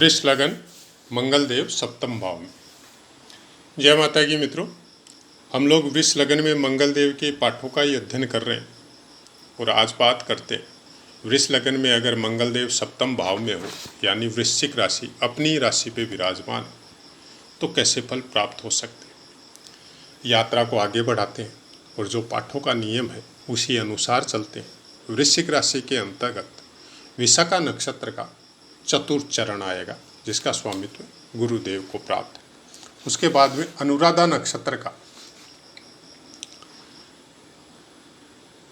वृष लगन मंगल देव सप्तम भाव में। जय माता की मित्रों, हम लोग वृष लगन में मंगल देव के पाठों का ही अध्ययन कर रहे हैं और आज बात करते हैं वृष लगन में अगर मंगल देव सप्तम भाव में हो यानी वृश्चिक राशि अपनी राशि पे विराजमान है तो कैसे फल प्राप्त हो सकते हैं। यात्रा को आगे बढ़ाते हैं और जो पाठों का नियम है उसी अनुसार चलते हैं। वृश्चिक राशि के अंतर्गत विशाखा नक्षत्र का चतुर्थ चरण आएगा जिसका स्वामित्व गुरुदेव को प्राप्त है। उसके बाद में अनुराधा नक्षत्र का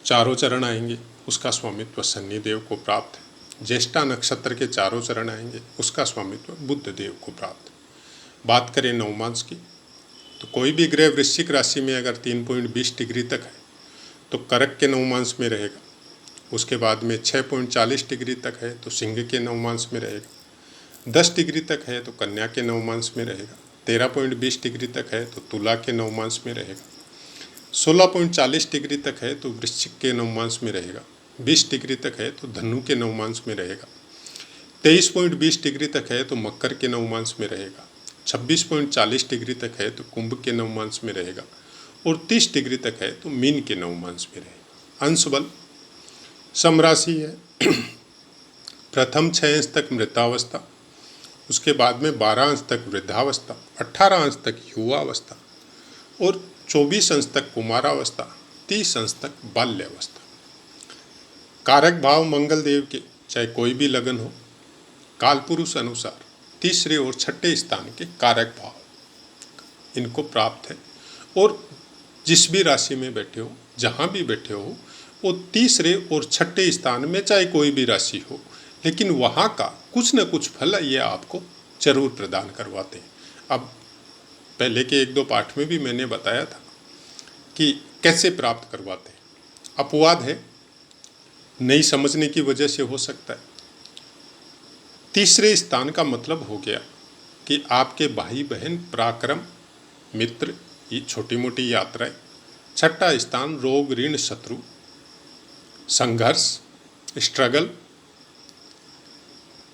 चारों चरण आएंगे, उसका स्वामित्व शनिदेव को प्राप्त है। ज्येष्ठा नक्षत्र के चारों चरण आएंगे, उसका स्वामित्व बुध देव को प्राप्त है। बात करें नवमांश की तो कोई भी ग्रह वृश्चिक राशि में अगर 3.20 डिग्री तक है तो कर्क के नवमांश में रहेगा। उसके बाद में 6.40 डिग्री तक है तो सिंह के नवमांश में रहेगा। 10 डिग्री तक है तो कन्या के नवमांश में रहेगा। 13.20 डिग्री तक है तो तुला के नवमांश में रहेगा। 16.40 डिग्री तक है तो वृश्चिक के नवमांश में रहेगा। 20 डिग्री तक है तो धनु के नवमांश में रहेगा। 23.20 डिग्री तक है तो मकर के नवमांश में रहेगा। 26.40 डिग्री तक है तो कुंभ के नवमांश में रहेगा और 30 डिग्री तक है तो मीन के नवमांश में रहेगा। अंश बल समराशि है। प्रथम 6 अंश तक मृतावस्था, उसके बाद में 12 अंश तक वृद्धावस्था, 18 अंश तक युवावस्था और 24 अंश तक कुमारावस्था, 30 अंश तक बाल्यावस्था। कारक भाव मंगल देव के चाहे कोई भी लगन हो, कालपुरुष अनुसार तीसरे और छठे स्थान के कारक भाव इनको प्राप्त है और जिस भी राशि में बैठे हो, जहाँ भी बैठे हो, वो तीसरे और छठे स्थान में चाहे कोई भी राशि हो, लेकिन वहाँ का कुछ न कुछ फल ये आपको जरूर प्रदान करवाते हैं। अब पहले के 1-2 पाठ में भी मैंने बताया था कि कैसे प्राप्त करवाते हैं। अपवाद है, नहीं समझने की वजह से हो सकता है। तीसरे स्थान का मतलब हो गया कि आपके भाई बहन, पराक्रम, मित्र, ये छोटी मोटी यात्राएं। छठा स्थान रोग, ऋण, शत्रु, संघर्ष, स्ट्रगल।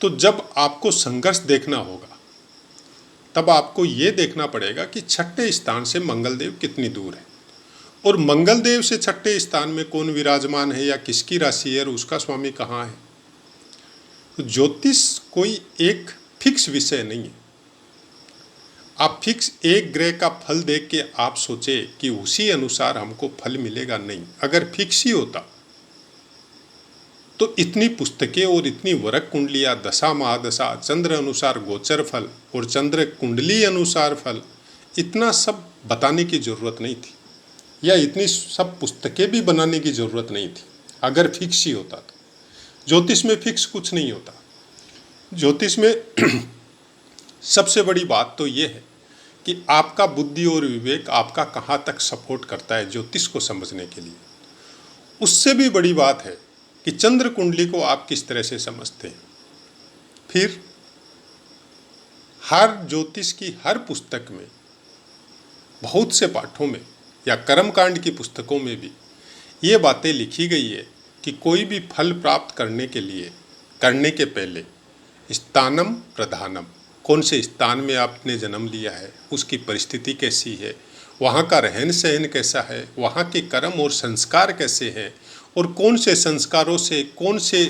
तो जब आपको संघर्ष देखना होगा तब आपको ये देखना पड़ेगा कि छठे स्थान से मंगलदेव कितनी दूर है और मंगलदेव से छठे स्थान में कौन विराजमान है या किसकी राशि है और उसका स्वामी कहाँ है। तो ज्योतिष कोई एक फिक्स विषय नहीं है। आप फिक्स एक ग्रह का फल देख के आप सोचे कि उसी अनुसार हमको फल मिलेगा, नहीं। अगर फिक्स ही होता तो इतनी पुस्तकें और इतनी वरक कुंडलियाँ, दशा महादशा, चंद्र अनुसार गोचर फल और चंद्र कुंडली अनुसार फल, इतना सब बताने की ज़रूरत नहीं थी या इतनी सब पुस्तकें भी बनाने की ज़रूरत नहीं थी अगर फिक्स ही होता तो। ज्योतिष में फिक्स कुछ नहीं होता। ज्योतिष में सबसे बड़ी बात तो ये है कि आपका बुद्धि और विवेक आपका कहाँ तक सपोर्ट करता है ज्योतिष को समझने के लिए। उससे भी बड़ी बात है कि चंद्र कुंडली को आप किस तरह से समझते हैं। फिर हर ज्योतिष की हर पुस्तक में, बहुत से पाठों में या कर्मकांड की पुस्तकों में भी ये बातें लिखी गई है कि कोई भी फल प्राप्त करने के लिए, करने के पहले स्थानम प्रधानम, कौन से स्थान में आपने जन्म लिया है, उसकी परिस्थिति कैसी है, वहाँ का रहन सहन कैसा है, वहाँ के कर्म और संस्कार कैसे हैं और कौन से संस्कारों से, कौन से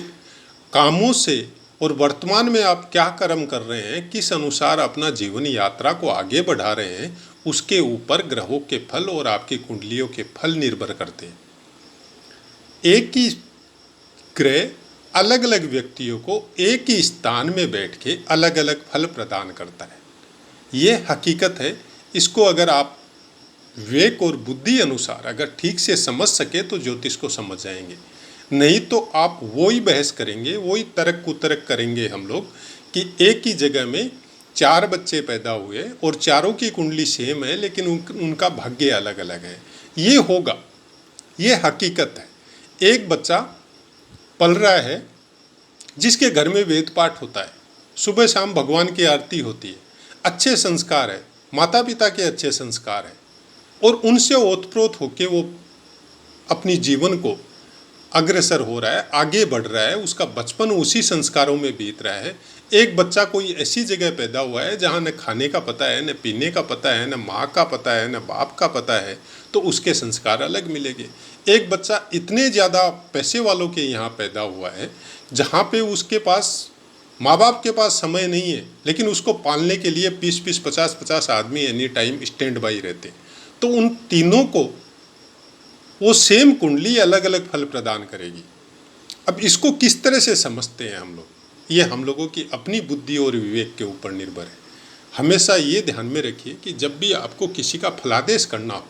कामों से और वर्तमान में आप क्या कर्म कर रहे हैं, किस अनुसार अपना जीवन यात्रा को आगे बढ़ा रहे हैं, उसके ऊपर ग्रहों के फल और आपकी कुंडलियों के फल निर्भर करते हैं। एक ही ग्रह अलग अलग व्यक्तियों को एक ही स्थान में बैठ के अलग अलग फल प्रदान करता है। ये हकीकत है। इसको अगर आप विवेक और बुद्धि अनुसार अगर ठीक से समझ सके तो ज्योतिष को समझ जाएंगे, नहीं तो आप वही बहस करेंगे, वही तर्क कुतर्क करेंगे हम लोग कि एक ही जगह में 4 बच्चे पैदा हुए और चारों की कुंडली सेम है लेकिन उनका भाग्य अलग अलग है। ये होगा, ये हकीकत है। एक बच्चा पल रहा है जिसके घर में वेद पाठ होता है, सुबह शाम भगवान की आरती होती है, अच्छे संस्कार है, माता पिता के अच्छे संस्कार है और उनसे ओतप्रोत होके वो अपनी जीवन को अग्रसर हो रहा है, आगे बढ़ रहा है, उसका बचपन उसी संस्कारों में बीत रहा है। एक बच्चा कोई ऐसी जगह पैदा हुआ है जहाँ न खाने का पता है, न पीने का पता है, न माँ का पता है, न बाप का पता है, तो उसके संस्कार अलग मिलेंगे। एक बच्चा इतने ज़्यादा पैसे वालों के यहाँ पैदा हुआ है जहाँ पे उसके पास माँ बाप के पास समय नहीं है, लेकिन उसको पालने के लिए 20-20, 50-50 आदमी एनी टाइम स्टैंड बाई रहते, तो उन तीनों को वो सेम कुंडली अलग अलग फल प्रदान करेगी। अब इसको किस तरह से समझते हैं हम लोग, ये हम लोगों की अपनी बुद्धि और विवेक के ऊपर निर्भर है। हमेशा ये ध्यान में रखिए कि जब भी आपको किसी का फलादेश करना हो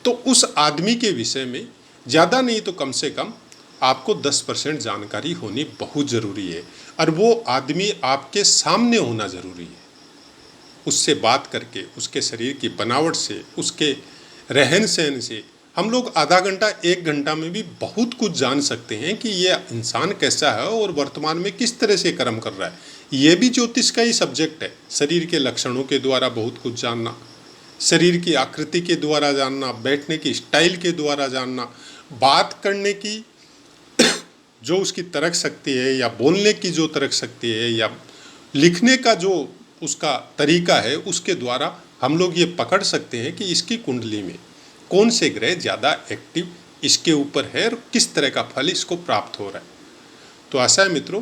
तो उस आदमी के विषय में ज़्यादा नहीं तो कम से कम आपको 10% जानकारी होनी बहुत ज़रूरी है, और वो आदमी आपके सामने होना ज़रूरी है। उससे बात करके, उसके शरीर की बनावट से, उसके रहन सहन से हम लोग आधा घंटा 1 घंटा में भी बहुत कुछ जान सकते हैं कि ये इंसान कैसा है और वर्तमान में किस तरह से कर्म कर रहा है। ये भी ज्योतिष का ही सब्जेक्ट है। शरीर के लक्षणों के द्वारा बहुत कुछ जानना, शरीर की आकृति के द्वारा जानना, बैठने की स्टाइल के द्वारा जानना, बात करने की जो उसकी तर्क शक्ति है, या बोलने की जो तर्क शक्ति है, या लिखने का जो उसका तरीका है, उसके द्वारा हम लोग ये पकड़ सकते हैं कि इसकी कुंडली में कौन से ग्रह ज़्यादा एक्टिव इसके ऊपर है और किस तरह का फल इसको प्राप्त हो रहा है। तो ऐसा है मित्रों,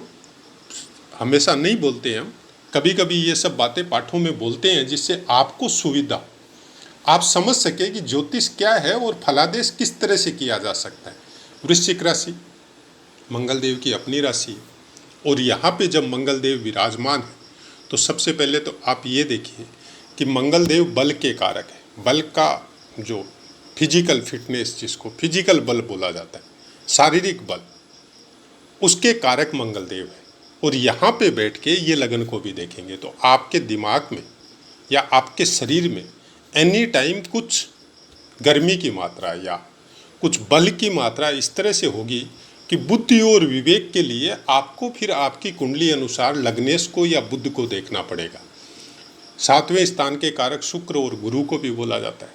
हमेशा नहीं बोलते हैं हम, कभी कभी ये सब बातें पाठों में बोलते हैं जिससे आपको सुविधा, आप समझ सके कि ज्योतिष क्या है और फलादेश किस तरह से किया जा सकता है। वृश्चिक राशि मंगल देव की अपनी राशि है, और यहाँ पे जब मंगल देव विराजमान है तो सबसे पहले तो आप ये देखिए कि मंगल देव बल के कारक है। बल का जो फिजिकल फिटनेस, जिसको फिजिकल बल बोला जाता है, शारीरिक बल, उसके कारक मंगल देव है। और यहाँ पे बैठ के ये लगन को भी देखेंगे तो आपके दिमाग में या आपके शरीर में एनी टाइम कुछ गर्मी की मात्रा या कुछ बल की मात्रा इस तरह से होगी कि बुद्धि और विवेक के लिए आपको फिर आपकी कुंडली अनुसार लग्नेश को या बुध को देखना पड़ेगा। 7वें स्थान के कारक शुक्र और गुरु को भी बोला जाता है,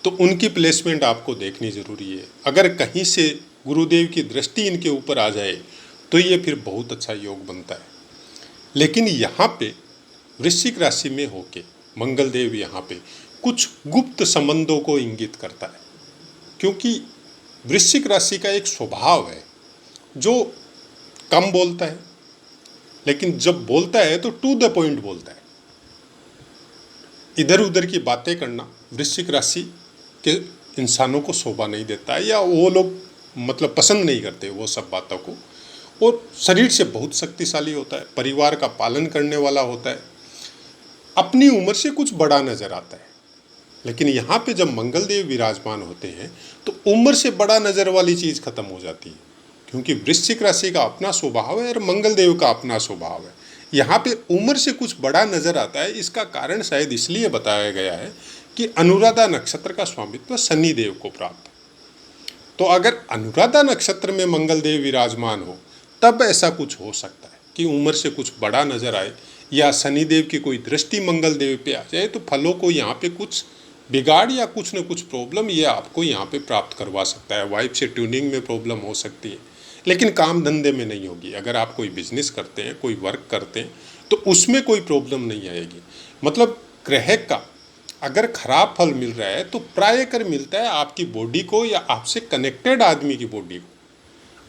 तो उनकी प्लेसमेंट आपको देखनी जरूरी है। अगर कहीं से गुरुदेव की दृष्टि इनके ऊपर आ जाए तो ये फिर बहुत अच्छा योग बनता है। लेकिन यहाँ पे वृश्चिक राशि में होके मंगल देव यहाँ पे कुछ गुप्त संबंधों को इंगित करता है, क्योंकि वृश्चिक राशि का एक स्वभाव है जो कम बोलता है, लेकिन जब बोलता है तो टू द पॉइंट बोलता है। इधर उधर की बातें करना वृश्चिक राशि के इंसानों को शोभा नहीं देता है, या वो लोग मतलब पसंद नहीं करते वो सब बातों को। और शरीर से बहुत शक्तिशाली होता है, परिवार का पालन करने वाला होता है, अपनी उम्र से कुछ बड़ा नजर आता है। लेकिन यहाँ पे जब मंगल देव विराजमान होते हैं तो उम्र से बड़ा नजर वाली चीज़ खत्म हो जाती है, क्योंकि वृश्चिक राशि का अपना स्वभाव है और मंगल देव का अपना स्वभाव है। यहाँ पे उम्र से कुछ बड़ा नजर आता है। इसका कारण शायद इसलिए बताया गया है कि अनुराधा नक्षत्र का स्वामित्व शनि देव को प्राप्त है। तो अगर अनुराधा नक्षत्र में मंगल देव विराजमान हो तब ऐसा कुछ हो सकता है कि उम्र से कुछ बड़ा नजर आए, या शनिदेव की कोई दृष्टि मंगल देव पे आ जाए तो फलों को यहाँ पे कुछ बिगाड़ या कुछ न कुछ प्रॉब्लम ये आपको यहाँ पे प्राप्त करवा सकता है। वाइफ से ट्यूनिंग में प्रॉब्लम हो सकती है, लेकिन काम धंधे में नहीं होगी। अगर आप कोई बिजनेस करते हैं, कोई वर्क करते हैं, तो उसमें कोई प्रॉब्लम नहीं आएगी। मतलब ग्रह का अगर खराब फल मिल रहा है तो प्राय कर मिलता है आपकी बॉडी को या आपसे कनेक्टेड आदमी की बॉडी को।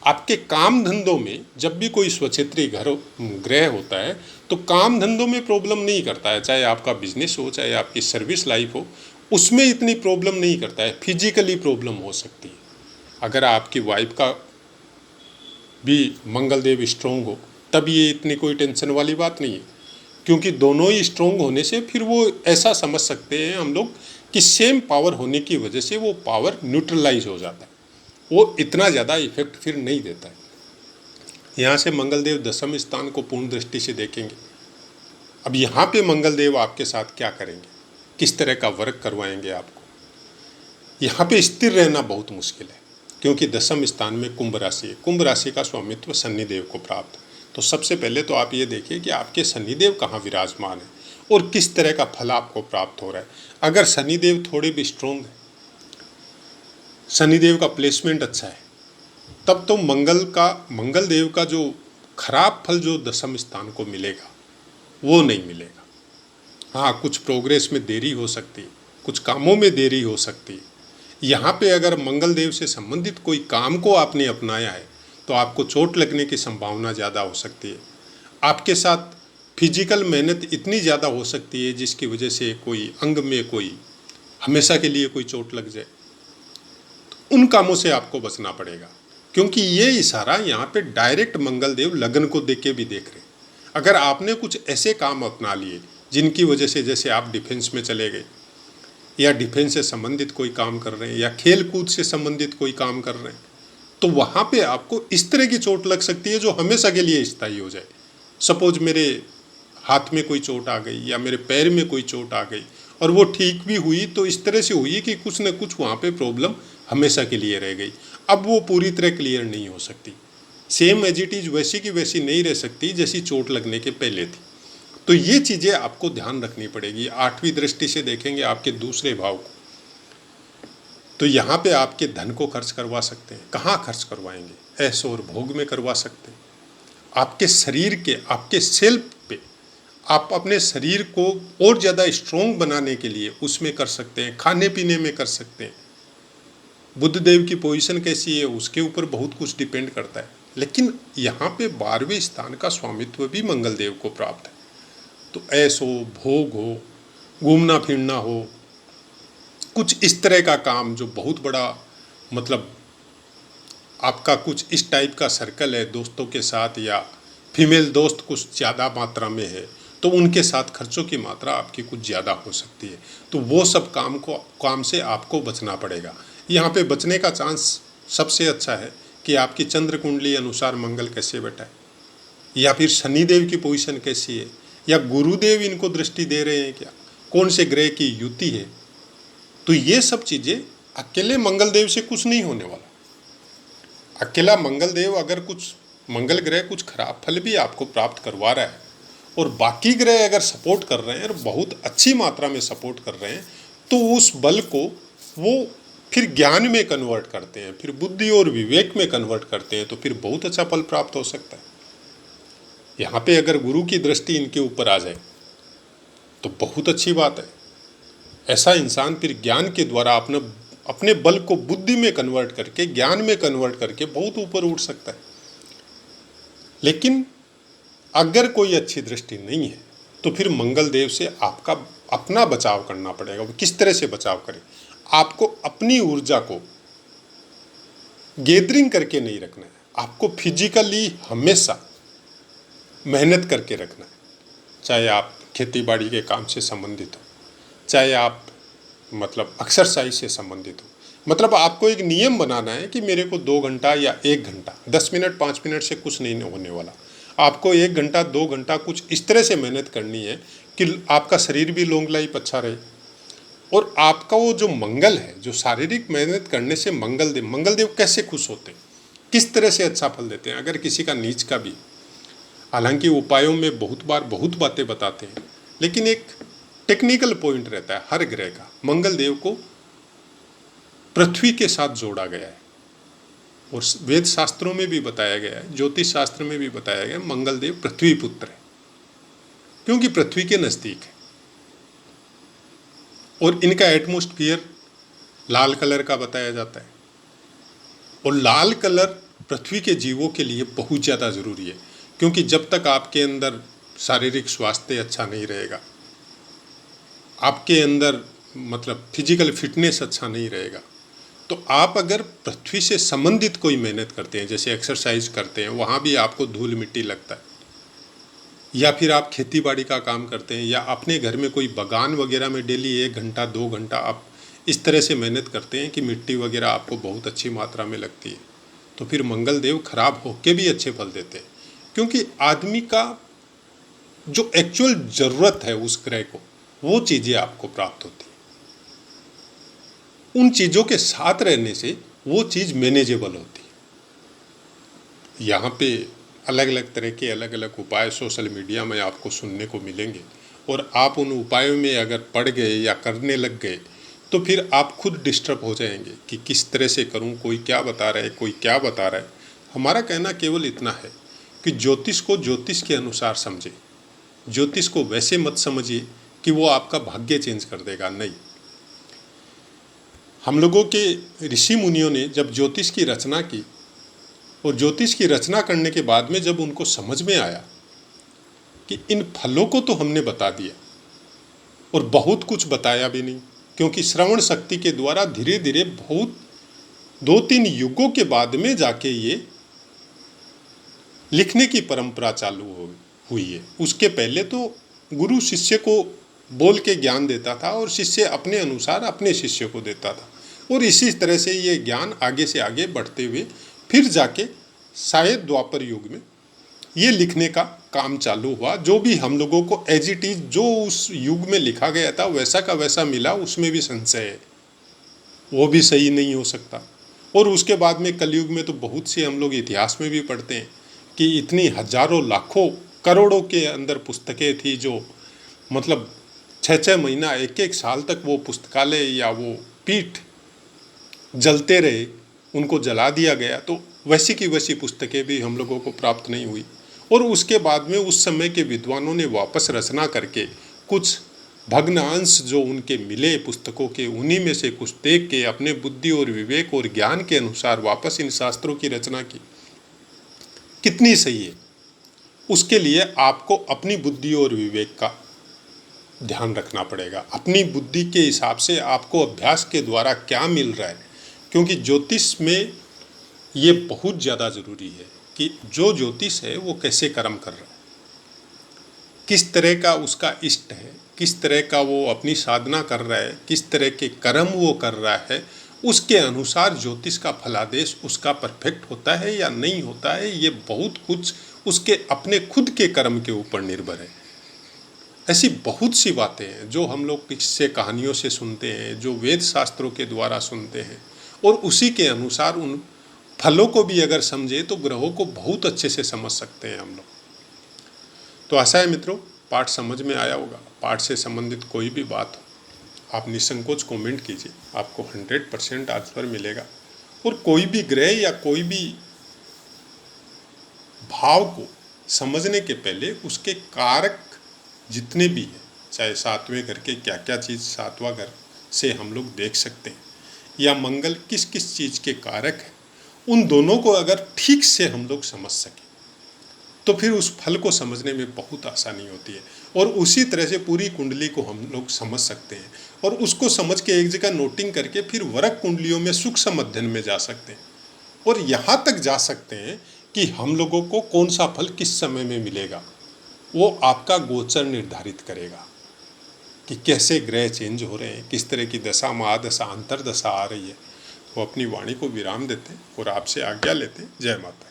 आपके काम धंधों में जब भी कोई स्वक्षेत्री ग्रह होता है तो काम धंधों में प्रॉब्लम नहीं करता है, चाहे आपका बिजनेस हो, चाहे आपकी सर्विस लाइफ हो, उसमें इतनी प्रॉब्लम नहीं करता है। फिजिकली प्रॉब्लम हो सकती है। अगर आपकी वाइफ का भी मंगल देव स्ट्रोंग हो तब ये इतनी कोई टेंशन वाली बात नहीं है, क्योंकि दोनों ही स्ट्रोंग होने से फिर वो ऐसा समझ सकते हैं हम लोग कि सेम पावर होने की वजह से वो पावर न्यूट्रलाइज हो जाता है, वो इतना ज़्यादा इफेक्ट फिर नहीं देता है। यहाँ से मंगल देव 10वें स्थान को पूर्ण दृष्टि से देखेंगे। अब यहाँ पे मंगल देव आपके साथ क्या करेंगे, किस तरह का वर्क करवाएंगे आपको। यहाँ पे स्थिर रहना बहुत मुश्किल है, क्योंकि 10वें स्थान में कुंभ राशि है। कुंभ राशि का स्वामित्व शनिदेव को प्राप्त है। तो सबसे पहले तो आप ये देखिए कि आपके शनिदेव कहाँ विराजमान है और किस तरह का फल आपको प्राप्त हो रहा है। अगर शनिदेव थोड़े भी स्ट्रोंग है, शनिदेव का प्लेसमेंट अच्छा है, तब तो मंगल देव का जो खराब फल जो दशम स्थान को मिलेगा वो नहीं मिलेगा। हाँ, कुछ प्रोग्रेस में देरी हो सकती है, कुछ कामों में देरी हो सकती है। यहाँ पे अगर मंगल देव से संबंधित कोई काम को आपने अपनाया है तो आपको चोट लगने की संभावना ज़्यादा हो सकती है। आपके साथ फिजिकल मेहनत इतनी ज़्यादा हो सकती है जिसकी वजह से कोई अंग में कोई हमेशा के लिए कोई चोट लग जाए। तो उन कामों से आपको बचना पड़ेगा, क्योंकि ये इशारा यहाँ पे डायरेक्ट मंगल देव लगन को देख के भी देख रहे हैं। अगर आपने कुछ ऐसे काम अपना लिए जिनकी वजह से, जैसे आप डिफेंस में चले गए या डिफेंस से संबंधित कोई काम कर रहे हैं या खेल कूद से संबंधित कोई काम कर रहे हैं, तो वहाँ पे आपको इस तरह की चोट लग सकती है जो हमेशा के लिए स्थायी हो जाए। सपोज मेरे हाथ में कोई चोट आ गई या मेरे पैर में कोई चोट आ गई और वो ठीक भी हुई तो इस तरह से हुई कि कुछ न कुछ वहाँ पे प्रॉब्लम हमेशा के लिए रह गई। अब वो पूरी तरह क्लियर नहीं हो सकती, सेम एज इट इज़ वैसी की वैसी नहीं रह सकती जैसी चोट लगने के पहले थी। तो ये चीज़ें आपको ध्यान रखनी पड़ेगी। आठवीं दृष्टि से देखेंगे आपके दूसरे भाव को, तो यहाँ पे आपके धन को खर्च करवा सकते हैं। कहाँ खर्च करवाएंगे? ऐश और भोग में करवा सकते हैं। आपके शरीर के, आपके सेल्फ पे, आप अपने शरीर को और ज़्यादा स्ट्रोंग बनाने के लिए उसमें कर सकते हैं। खाने पीने में कर सकते हैं। बुध देव की पोजीशन कैसी है उसके ऊपर बहुत कुछ डिपेंड करता है। लेकिन यहाँ पे 12वें स्थान का स्वामित्व भी मंगल देव को प्राप्त है। तो ऐश हो, भोग हो, घूमना फिरना हो, कुछ इस तरह का काम जो बहुत बड़ा, मतलब आपका कुछ इस टाइप का सर्कल है दोस्तों के साथ, या फीमेल दोस्त कुछ ज़्यादा मात्रा में है तो उनके साथ खर्चों की मात्रा आपकी कुछ ज़्यादा हो सकती है। तो वो सब काम से आपको बचना पड़ेगा। यहाँ पे बचने का चांस सबसे अच्छा है कि आपकी चंद्र कुंडली अनुसार मंगल कैसे बैठा है, या फिर शनिदेव की पोजीशन कैसी है, या गुरुदेव इनको दृष्टि दे रहे हैं क्या, कौन से ग्रह की युति है। तो ये सब चीज़ें, अकेले मंगल देव से कुछ नहीं होने वाला। अकेला मंगल देव अगर कुछ, मंगल ग्रह कुछ खराब फल भी आपको प्राप्त करवा रहा है और बाकी ग्रह अगर सपोर्ट कर रहे हैं और बहुत अच्छी मात्रा में सपोर्ट कर रहे हैं, तो उस बल को वो फिर ज्ञान में कन्वर्ट करते हैं, फिर बुद्धि और विवेक में कन्वर्ट करते हैं, तो फिर बहुत अच्छा फल प्राप्त हो सकता है। यहाँ पे अगर गुरु की दृष्टि इनके ऊपर आ जाए तो बहुत अच्छी बात है। ऐसा इंसान फिर ज्ञान के द्वारा अपने बल को बुद्धि में कन्वर्ट करके, ज्ञान में कन्वर्ट करके बहुत ऊपर उठ सकता है। लेकिन अगर कोई अच्छी दृष्टि नहीं है तो फिर मंगल देव से आपका अपना बचाव करना पड़ेगा। वो किस तरह से बचाव करें? आपको अपनी ऊर्जा को गैदरिंग करके नहीं रखना है, आपको फिजिकली हमेशा मेहनत करके रखना है। चाहे आप खेती बाड़ी के काम से संबंधित हो, चाहे आप मतलब एक्सरसाइज से संबंधित हो। मतलब आपको एक नियम बनाना है कि मेरे को 2 घंटा या 1 घंटा, 10 मिनट 5 मिनट से कुछ नहीं होने वाला। आपको 1 घंटा 2 घंटा कुछ इस तरह से मेहनत करनी है कि आपका शरीर भी लॉन्ग लाइफ अच्छा रहे, और आपका वो जो मंगल है, जो शारीरिक मेहनत करने से मंगल देव कैसे खुश होते हैं, किस तरह से अच्छा फल देते हैं। अगर किसी का नीच का भी, हालांकि उपायों में बहुत बार बहुत बातें बताते हैं, लेकिन एक टेक्निकल पॉइंट रहता है हर ग्रह का। मंगल देव को पृथ्वी के साथ जोड़ा गया है, और वेद शास्त्रों में भी बताया गया है, ज्योतिष शास्त्र में भी बताया गया है, मंगल देव पृथ्वी पुत्र है, क्योंकि पृथ्वी के नज़दीक है। और इनका एटमॉस्फियर लाल कलर का बताया जाता है, और लाल कलर पृथ्वी के जीवों के लिए बहुत ज़्यादा ज़रूरी है, क्योंकि जब तक आपके अंदर शारीरिक स्वास्थ्य अच्छा नहीं रहेगा, आपके अंदर मतलब फिजिकल फिटनेस अच्छा नहीं रहेगा, तो आप अगर पृथ्वी से संबंधित कोई मेहनत करते हैं, जैसे एक्सरसाइज करते हैं, वहाँ भी आपको धूल मिट्टी लगता है, या फिर आप खेती बाड़ी का काम करते हैं, या अपने घर में कोई बागान वगैरह में डेली 1 घंटा 2 घंटा आप इस तरह से मेहनत करते हैं कि मिट्टी वगैरह आपको बहुत अच्छी मात्रा में लगती है, तो फिर मंगल देव खराब होके भी अच्छे फल देते हैं। क्योंकि आदमी का जो एक्चुअल ज़रूरत है उस ग्रह को, वो चीज़ें आपको प्राप्त होती हैं। उन चीज़ों के साथ रहने से वो चीज़ मैनेजेबल होती है। यहाँ पे अलग अलग तरह के अलग अलग उपाय सोशल मीडिया में आपको सुनने को मिलेंगे, और आप उन उपायों में अगर पड़ गए या करने लग गए तो फिर आप खुद डिस्टर्ब हो जाएंगे कि किस तरह से करूं, कोई क्या बता रहा है, कोई क्या बता रहा है। हमारा कहना केवल इतना है कि ज्योतिष को ज्योतिष के अनुसार समझे। ज्योतिष को वैसे मत समझिए कि वो आपका भाग्य चेंज कर देगा, नहीं। हम लोगों के ऋषि मुनियों ने जब ज्योतिष की रचना की और ज्योतिष की रचना करने के बाद में जब उनको समझ में आया कि इन फलों को तो हमने बता दिया और बहुत कुछ बताया भी नहीं, क्योंकि श्रवण शक्ति के द्वारा धीरे धीरे बहुत 2-3 युगों के बाद में जाके ये लिखने की परंपरा चालू हुई है। उसके पहले तो गुरु शिष्य को बोल के ज्ञान देता था और शिष्य अपने अनुसार अपने शिष्य को देता था, और इसी तरह से ये ज्ञान आगे से आगे बढ़ते हुए फिर जाके शायद द्वापर युग में ये लिखने का काम चालू हुआ। जो भी हम लोगों को एज इट इज जो उस युग में लिखा गया था वैसा का वैसा मिला, उसमें भी संशय है, वो भी सही नहीं हो सकता। और उसके बाद में कलयुग में तो बहुत सी हम लोग इतिहास में भी पढ़ते हैं कि इतनी हजारों लाखों करोड़ों के अंदर पुस्तकें थी जो मतलब 6-6 महीना 1-1 साल तक वो पुस्तकालय या वो पीठ जलते रहे, उनको जला दिया गया। तो वैसी की वैसी पुस्तकें भी हम लोगों को प्राप्त नहीं हुई। और उसके बाद में उस समय के विद्वानों ने वापस रचना करके कुछ भग्नांश जो उनके मिले पुस्तकों के, उन्हीं में से कुछ देख के अपने बुद्धि और विवेक और ज्ञान के अनुसार वापस इन शास्त्रों की रचना की। कितनी सही है, उसके लिए आपको अपनी बुद्धि और विवेक का ध्यान रखना पड़ेगा। अपनी बुद्धि के हिसाब से आपको अभ्यास के द्वारा क्या मिल रहा है, क्योंकि ज्योतिष में ये बहुत ज़्यादा ज़रूरी है कि जो ज्योतिष है वो कैसे कर्म कर रहा है, किस तरह का उसका इष्ट है, किस तरह का वो अपनी साधना कर रहा है, किस तरह के कर्म वो कर रहा है, उसके अनुसार ज्योतिष का फलादेश उसका परफेक्ट होता है या नहीं होता है। ये बहुत कुछ उसके अपने खुद के कर्म के ऊपर निर्भर है। ऐसी बहुत सी बातें हैं जो हम लोग किस्से कहानियों से सुनते हैं, जो वेद शास्त्रों के द्वारा सुनते हैं, और उसी के अनुसार उन फलों को भी अगर समझे तो ग्रहों को बहुत अच्छे से समझ सकते हैं हम लोग। तो आशा है मित्रों पाठ समझ में आया होगा। पाठ से संबंधित कोई भी बात हो आप निसंकोच कमेंट कीजिए, आपको 100% आंसर मिलेगा। और कोई भी ग्रह या कोई भी भाव को समझने के पहले उसके कारक जितने भी हैं, चाहे 7वें घर के क्या क्या चीज़ 7वां घर से हम लोग देख सकते हैं, या मंगल किस किस चीज़ के कारक हैं, उन दोनों को अगर ठीक से हम लोग समझ सकें तो फिर उस फल को समझने में बहुत आसानी होती है। और उसी तरह से पूरी कुंडली को हम लोग समझ सकते हैं और उसको समझ के एक जगह नोटिंग करके फिर वरक कुंडलियों में सूक्ष्म अध्ययन में जा सकते हैं और यहाँ तक जा सकते हैं कि हम लोगों को कौन सा फल किस समय में मिलेगा वो आपका गोचर निर्धारित करेगा कि कैसे ग्रह चेंज हो रहे हैं, किस तरह की दशा महादशा अंतरदशा आ रही है। वो अपनी वाणी को विराम देते हैं और आपसे आज्ञा लेते हैं। जय माता।